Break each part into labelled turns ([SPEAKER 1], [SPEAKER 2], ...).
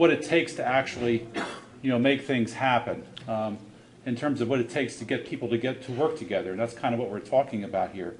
[SPEAKER 1] what it takes to actually, make things happen, in terms of what it takes to get people to work together. And that's kind of what we're talking about here.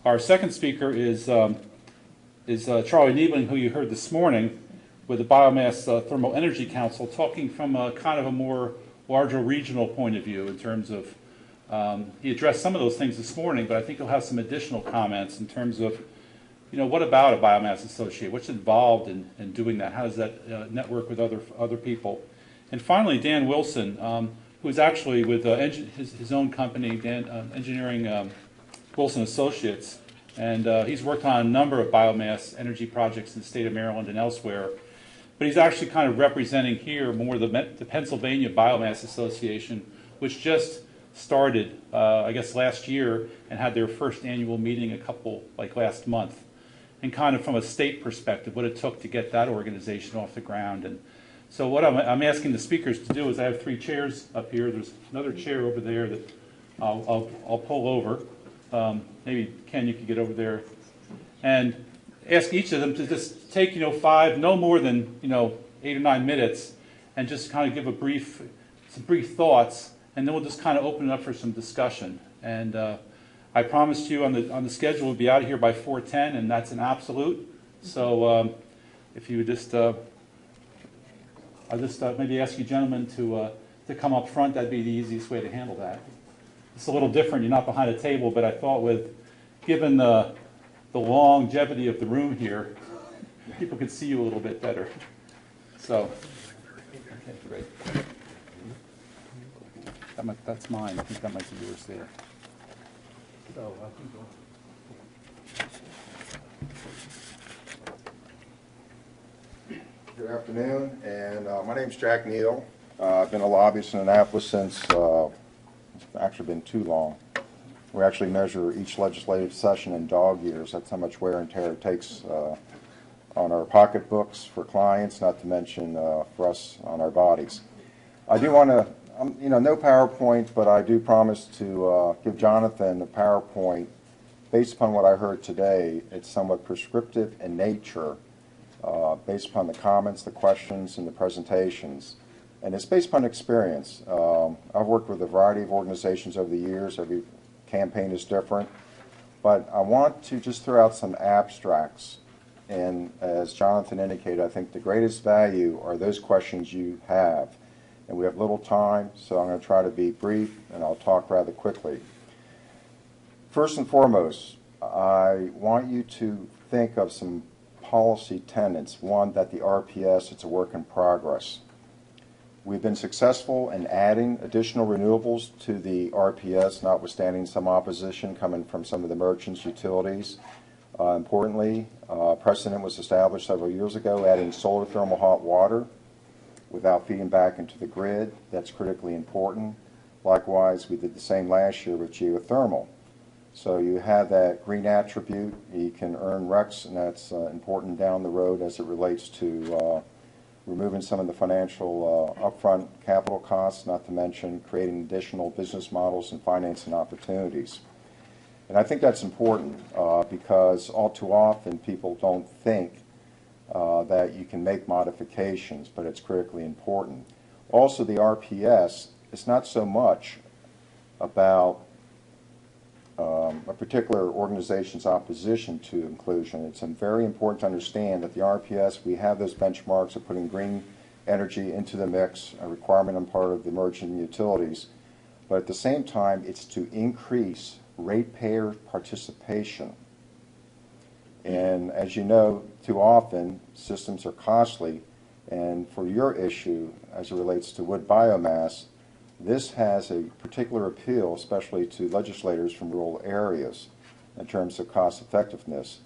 [SPEAKER 1] Our second speaker is Charlie Niebling, who you heard this morning with the Biomass Thermal Energy Council, talking from a kind of a more larger regional point of view in terms of, he addressed some of those things this morning, but I think he'll have some additional comments in terms of, what about a biomass associate? What's involved in doing that? How does that network with other people? And finally, Dan Wilson, who is actually with his own company, Engineering Wilson Associates, and he's worked on a number of biomass energy projects in the state of Maryland and elsewhere. But he's actually kind of representing here more the Pennsylvania Biomass Association, which just started, I guess, last year and had their first annual meeting last month. And kind of from a state perspective, what it took to get that organization off the ground. And so what I'm asking the speakers to do is I have 3 chairs up here. There's another chair over there that I'll pull over. Maybe Ken, you could get over there. And ask each of them to just take, 5, no more than, 8 or 9 minutes, and just kind of give some brief thoughts, and then we'll just kind of open it up for some discussion. And I promised you on the schedule we'll be out of here by 4:10, and that's an absolute. So if you would just, I'll just maybe ask you gentlemen to come up front. That'd be the easiest way to handle that. It's a little different. You're not behind a table, but I thought given the longevity of the room here, people could see you a little bit better. So, okay, great. That's mine. I think that might be yours there. So,
[SPEAKER 2] Good afternoon, and my name's Jack Neal. I've been a lobbyist in Annapolis since, it's actually been too long. We actually measure each legislative session in dog years. That's how much wear and tear it takes on our pocketbooks for clients, not to mention for us on our bodies. I do want to, no PowerPoint, but I do promise to give Jonathan a PowerPoint. Based upon what I heard today, it's somewhat prescriptive in nature, based upon the comments, the questions, and the presentations. And it's based upon experience. I've worked with a variety of organizations over the years. Every campaign is different. But I want to just throw out some abstracts. And as Jonathan indicated, I think the greatest value are those questions you have. And we have little time, so I'm going to try to be brief, and I'll talk rather quickly. First and foremost, I want you to think of some policy tenets. One, that the RPS, it's a work in progress. We've been successful in adding additional renewables to the RPS, notwithstanding some opposition coming from some of the merchants, utilities. Importantly, precedent was established several years ago, adding solar thermal hot water without feeding back into the grid. That's critically important. Likewise, we did the same last year with geothermal. So you have that green attribute. You can earn RECs, and that's important down the road as it relates to removing some of the financial upfront capital costs, not to mention creating additional business models and financing opportunities. And I think that's important because all too often people don't think that you can make modifications, but it's critically important. Also, the RPS is not so much about a particular organization's opposition to inclusion. It's very important to understand that the RPS, we have those benchmarks of putting green energy into the mix, a requirement on part of the emerging utilities. But at the same time, it's to increase ratepayer participation. And as you know, too often, systems are costly. And for your issue, as it relates to wood biomass, this has a particular appeal, especially to legislators from rural areas in terms of cost effectiveness.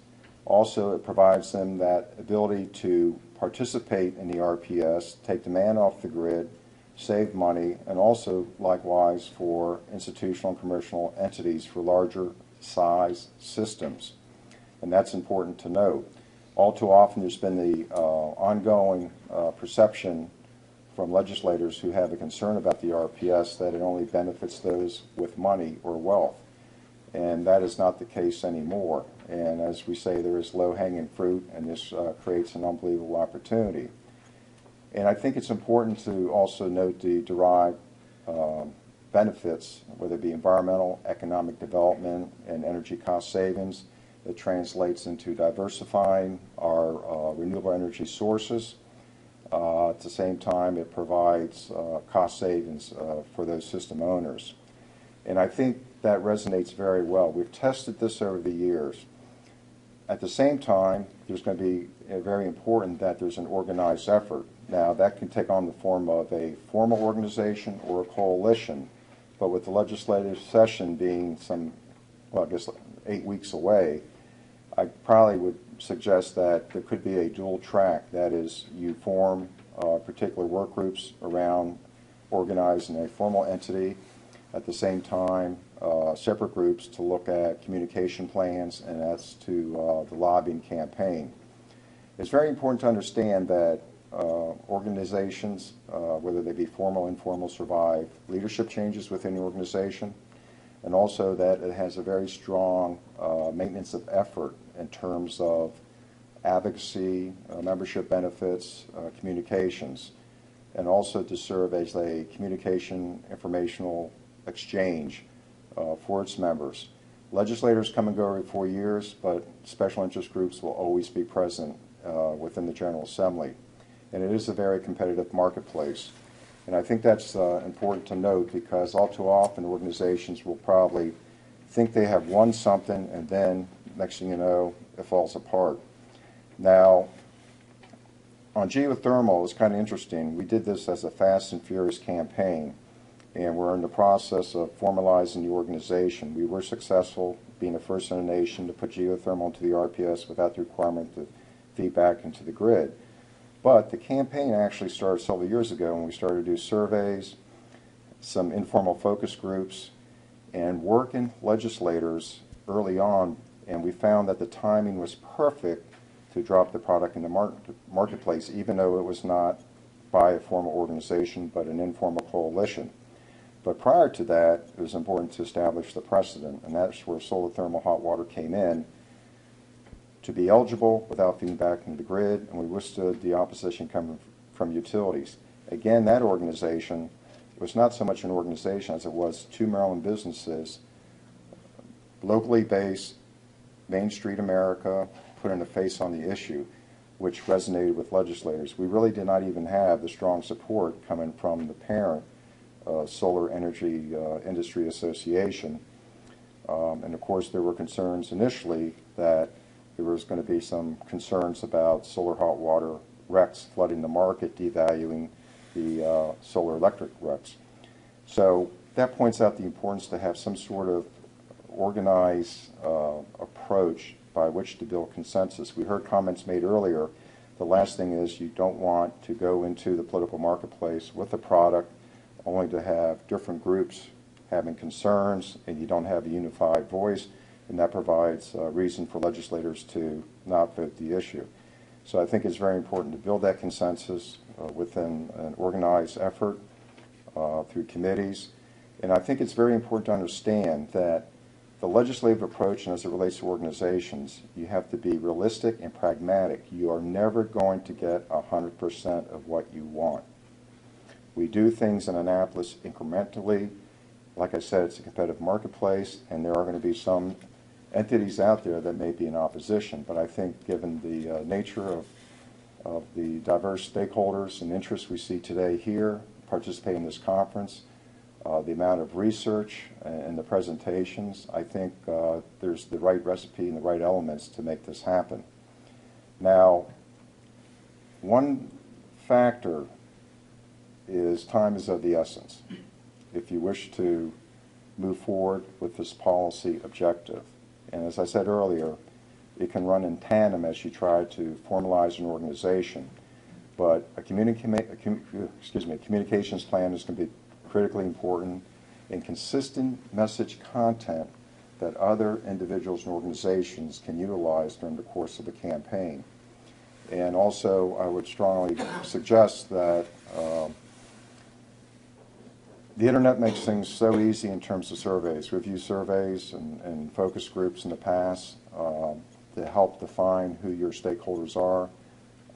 [SPEAKER 2] Also, it provides them that ability to participate in the RPS, take demand off the grid, save money, and also likewise for institutional and commercial entities for larger size systems. And that's important to note. All too often there's been the ongoing perception from legislators who have a concern about the RPS that it only benefits those with money or wealth. And that is not the case anymore. And as we say, there is low-hanging fruit, and this creates an unbelievable opportunity. And I think it's important to also note the derived benefits, whether it be environmental, economic development, and energy cost savings. It translates into diversifying our renewable energy sources. At the same time, it provides cost savings for those system owners. And I think that resonates very well. We've tested this over the years. At the same time, there's going to be very important that there's an organized effort. Now, that can take on the form of a formal organization or a coalition, but with the legislative session being I guess 8 weeks away, I probably would suggest that there could be a dual track. That is, you form particular work groups around organizing a formal entity, at the same time separate groups to look at communication plans and as to the lobbying campaign. It's very important to understand that organizations, whether they be formal, informal, survive leadership changes within the organization, and also that it has a very strong maintenance of effort in terms of advocacy, membership benefits, communications, and also to serve as a communication informational exchange for its members. Legislators come and go every 4 years, but special interest groups will always be present within the General Assembly. And it is a very competitive marketplace. And I think that's important to note, because all too often organizations will probably think they have won something, and then next thing you know, it falls apart. Now, on geothermal, it's kind of interesting. We did this as a fast and furious campaign, and we're in the process of formalizing the organization. We were successful, being the first in the nation to put geothermal into the RPS without the requirement to feed back into the grid. But the campaign actually started several years ago when we started to do surveys, some informal focus groups, and working legislators early on, and we found that the timing was perfect to drop the product in the marketplace, even though it was not by a formal organization but an informal coalition. But prior to that, it was important to establish the precedent, and that's where solar thermal hot water came in, to be eligible without feeding back into the grid, and we withstood the opposition coming from utilities. Again, that organization was not so much an organization as it was two Maryland businesses, locally based, Main Street America, putting a face on the issue, which resonated with legislators. We really did not even have the strong support coming from the parent Solar Energy Industry Association. And of course, there were concerns initially that there was going to be some concerns about solar hot water RECs flooding the market, devaluing the solar electric RECs. So that points out the importance to have some sort of organized approach by which to build consensus. We heard comments made earlier. The last thing is you don't want to go into the political marketplace with a product only to have different groups having concerns, and you don't have a unified voice, and that provides a reason for legislators to not vote the issue. So I think it's very important to build that consensus within an organized effort through committees. And I think it's very important to understand that the legislative approach, and as it relates to organizations, you have to be realistic and pragmatic. You are never going to get 100% of what you want. We do things in Annapolis incrementally. Like I said, it's a competitive marketplace, and there are going to be some entities out there that may be in opposition. But I think given the nature of the diverse stakeholders and interests we see today here participating in this conference, the amount of research and the presentations, I think there's the right recipe and the right elements to make this happen. Now, one factor is time is of the essence if you wish to move forward with this policy objective. And as I said earlier, it can run in tandem as you try to formalize an organization. But a communications plan is going to be critically important, and consistent message content that other individuals and organizations can utilize during the course of the campaign. And also, I would strongly suggest that the internet makes things so easy in terms of surveys. We've used surveys and focus groups in the past to help define who your stakeholders are.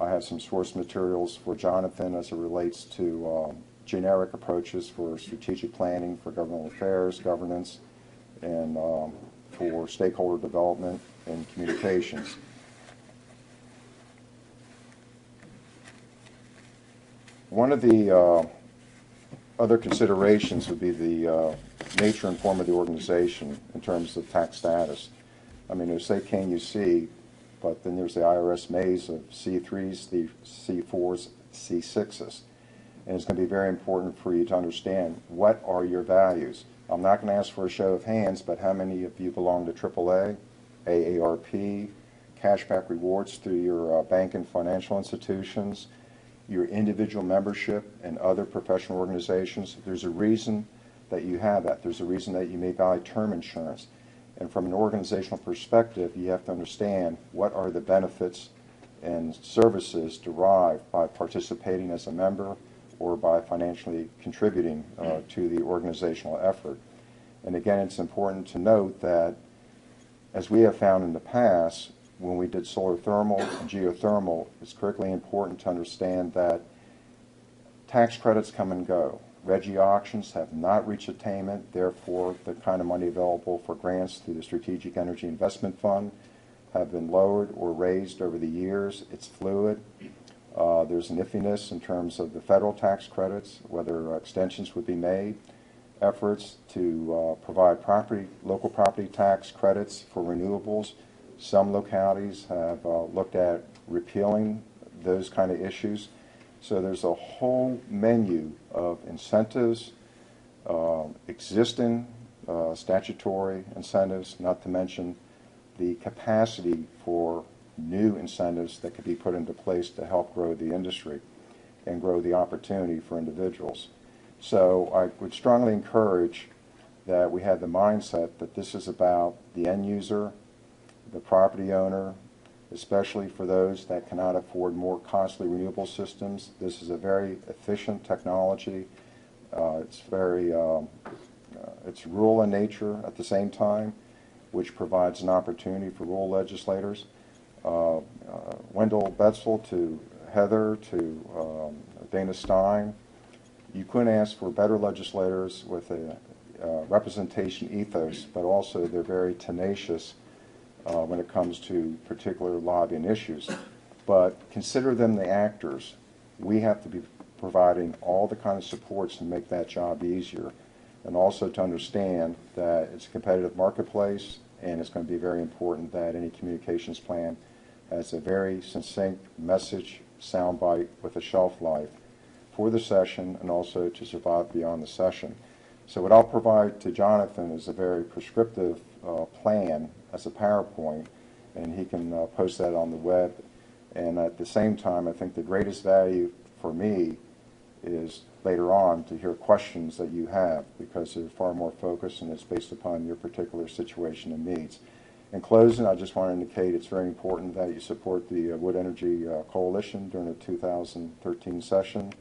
[SPEAKER 2] I have some source materials for Jonathan as it relates to generic approaches for strategic planning, for governmental affairs, governance, and for stakeholder development and communications. One of the other considerations would be the nature and form of the organization in terms of tax status. I mean, there's say KNUC, but then there's the IRS maze of C3s, the C4s, C6s. And it's going to be very important for you to understand what are your values. I'm not going to ask for a show of hands, but how many of you belong to AAA, AARP, cashback rewards through your bank and financial institutions, your individual membership and other professional organizations? There's a reason that you have that. There's a reason that you may buy term insurance. And from an organizational perspective, you have to understand what are the benefits and services derived by participating as a member or by financially contributing to the organizational effort. And again, it's important to note that, as we have found in the past, when we did solar thermal and geothermal, it's critically important to understand that tax credits come and go. Reggie auctions have not reached attainment, therefore the kind of money available for grants through the Strategic Energy Investment Fund have been lowered or raised over the years. It's fluid. There's an iffiness in terms of the federal tax credits, whether extensions would be made. Efforts to provide local property tax credits for renewables. Some localities have looked at repealing those kind of issues. So there's a whole menu of incentives, existing statutory incentives, not to mention the capacity for new incentives that could be put into place to help grow the industry and grow the opportunity for individuals. So I would strongly encourage that we have the mindset that this is about the end user, the property owner, especially for those that cannot afford more costly renewable systems. This is a very efficient technology. It's rural in nature at the same time, which provides an opportunity for rural legislators. Wendell Betzel to Heather to Dana Stein, you couldn't ask for better legislators with a representation ethos, but also they're very tenacious when it comes to particular lobbying issues. But consider them the actors. We have to be providing all the kind of supports to make that job easier, and also to understand that it's a competitive marketplace, and it's going to be very important that any communications plan has a very succinct message, soundbite with a shelf life for the session and also to survive beyond the session. So what I'll provide to Jonathan is a very prescriptive plan as a PowerPoint, and he can post that on the web. And at the same time, I think the greatest value for me is later on to hear questions that you have, because they're far more focused and it's based upon your particular situation and needs. In closing, I just want to indicate it's very important that you support the Wood Energy Coalition during the 2013 session.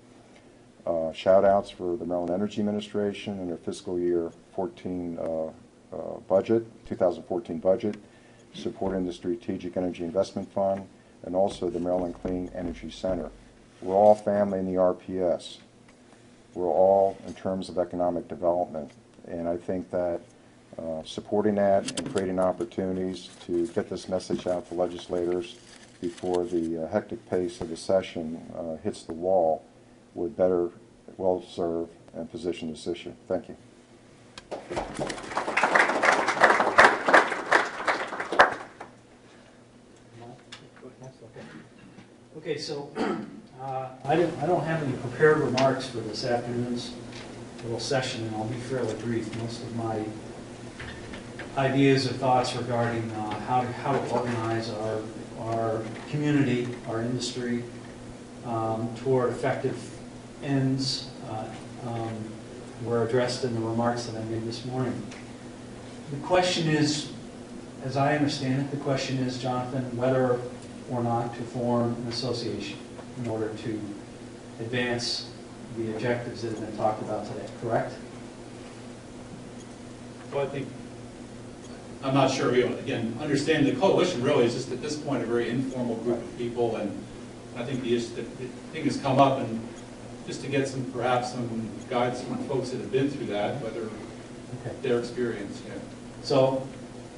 [SPEAKER 2] Shout outs for the Maryland Energy Administration and their fiscal year 2014 budget, supporting the Strategic Energy Investment Fund, and also the Maryland Clean Energy Center. We're all family in the RPS. We're all in terms of economic development, and I think that supporting that and creating opportunities to get this message out to legislators before the hectic pace of the session hits the wall would better well serve and position this issue. Thank you.
[SPEAKER 3] Okay, so I don't have any prepared remarks for this afternoon's little session, and I'll be fairly brief. Most of my ideas or thoughts regarding how to organize our community, our industry, toward effective ends were addressed in the remarks that I made this morning. The question is, as I understand it, the question is, Jonathan, whether or not to form an association in order to advance the objectives that have been talked about today, correct?
[SPEAKER 1] Well, I think, I'm not sure, again, understand the coalition really is just at this point a very informal group of people, and I think the thing has come up, and just to get perhaps some guides from folks that have been through that, whether their experience. Yeah.
[SPEAKER 3] So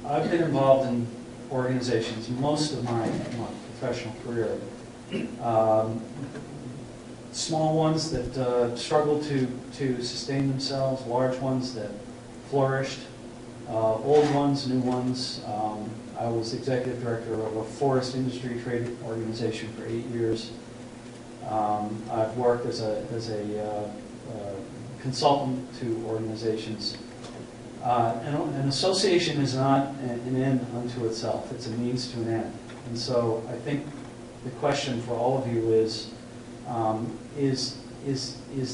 [SPEAKER 3] I've been involved in organizations most of my professional career. Small ones that struggled to sustain themselves, large ones that flourished, old ones, new ones. I was executive director of a forest industry trade organization for 8 years. I've worked as a consultant to organizations. An association is not an end unto itself. It's a means to an end. And so I think the question for all of you is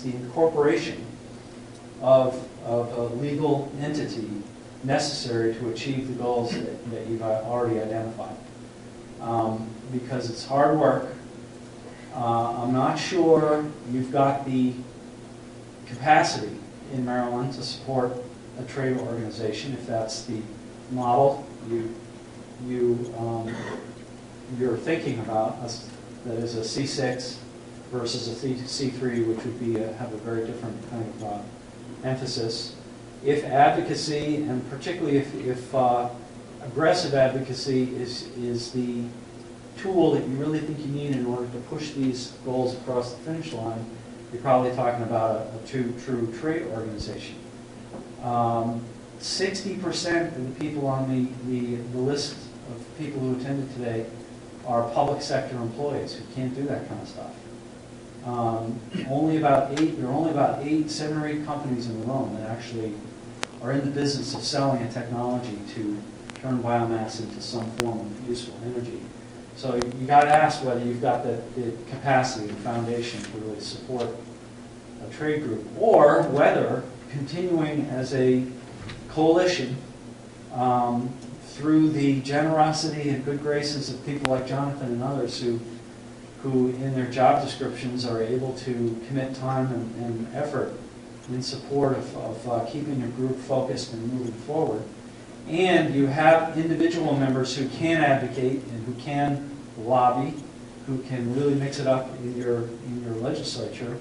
[SPEAKER 3] the incorporation of a legal entity necessary to achieve the goals that you've already identified? Because it's hard work. I'm not sure you've got the capacity in Maryland to support a trade organization, if that's the model you're thinking about, that is a C6 versus a C3, which would have a very different kind of emphasis. If advocacy, and particularly if aggressive advocacy is the tool that you really think you need in order to push these goals across the finish line, you're probably talking about a true trade organization. 60% of the people on the list of people who attended today are public sector employees who can't do that kind of stuff. There are only about 7 or 8 companies in the room that actually are in the business of selling a technology to turn biomass into some form of useful energy. So you got to ask whether you've got the capacity, the foundation to really support a trade group, or whether continuing as a coalition through the generosity and good graces of people like Jonathan and others who in their job descriptions are able to commit time and effort in support of keeping your group focused and moving forward. And you have individual members who can advocate and who can lobby, who can really mix it up in your legislature,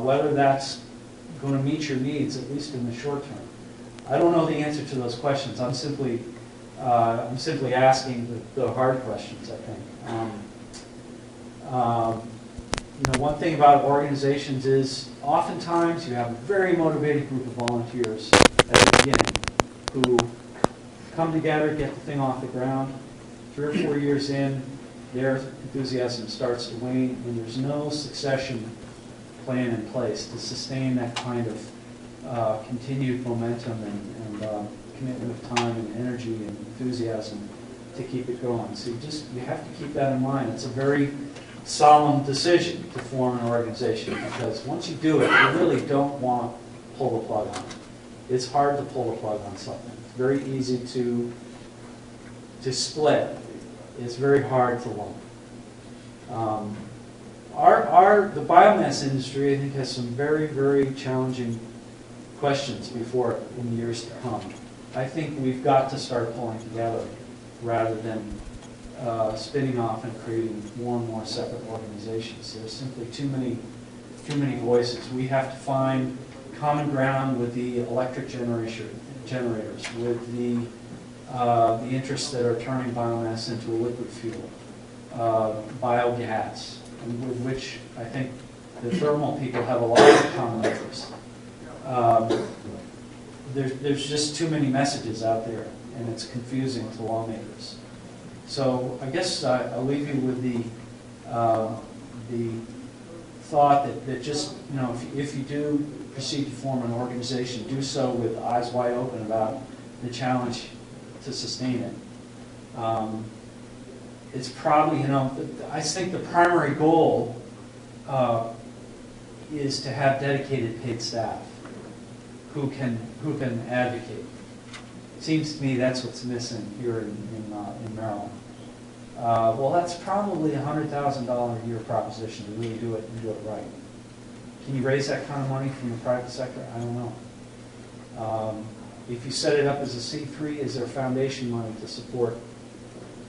[SPEAKER 3] whether that's going to meet your needs, at least in the short term. I don't know the answer to those questions. I'm simply asking the hard questions, I think. One thing about organizations is oftentimes you have a very motivated group of volunteers at the beginning who come together, get the thing off the ground. 3 or 4 years in, their enthusiasm starts to wane, and there's no succession plan in place to sustain that kind of continued momentum and commitment of time and energy and enthusiasm to keep it going. So you have to keep that in mind. It's a very solemn decision to form an organization, because once you do it, you really don't want to pull the plug on it. It's hard to pull the plug on something. It's very easy to split. It's very hard to lump. The biomass industry, I think, has some very, very challenging questions before it in the years to come. I think we've got to start pulling together rather than spinning off and creating more and more separate organizations. There's simply too many voices. We have to find common ground with the electric generators, with the interests that are turning biomass into a liquid fuel, biogas, and with which I think the thermal people have a lot of common interest. There's just too many messages out there, and it's confusing to lawmakers. So I guess I'll leave you with the thought that just, if you do proceed to form an organization, do so with eyes wide open about the challenge to sustain it. It's probably, I think the primary goal is to have dedicated paid staff who can advocate. It seems to me that's what's missing here in Maryland. Well, that's probably a $100,000 a year proposition to really do it and do it right. Can you raise that kind of money from the private sector? I don't know. If you set it up as a C3, is there foundation money to support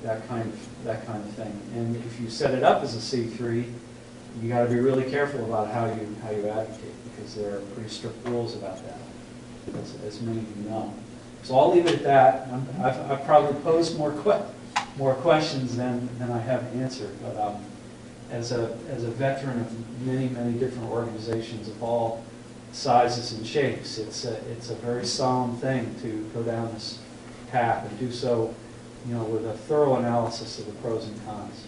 [SPEAKER 3] that kind of thing. And if you set it up as a C3, you got to be really careful about how you advocate, because there are pretty strict rules about that, as many of you know. So I'll leave it at that. I've probably posed more questions than I have answered, but as a veteran of many different organizations of all sizes and shapes, it's a very solemn thing to go down this path and do so, with a thorough analysis of the pros and cons.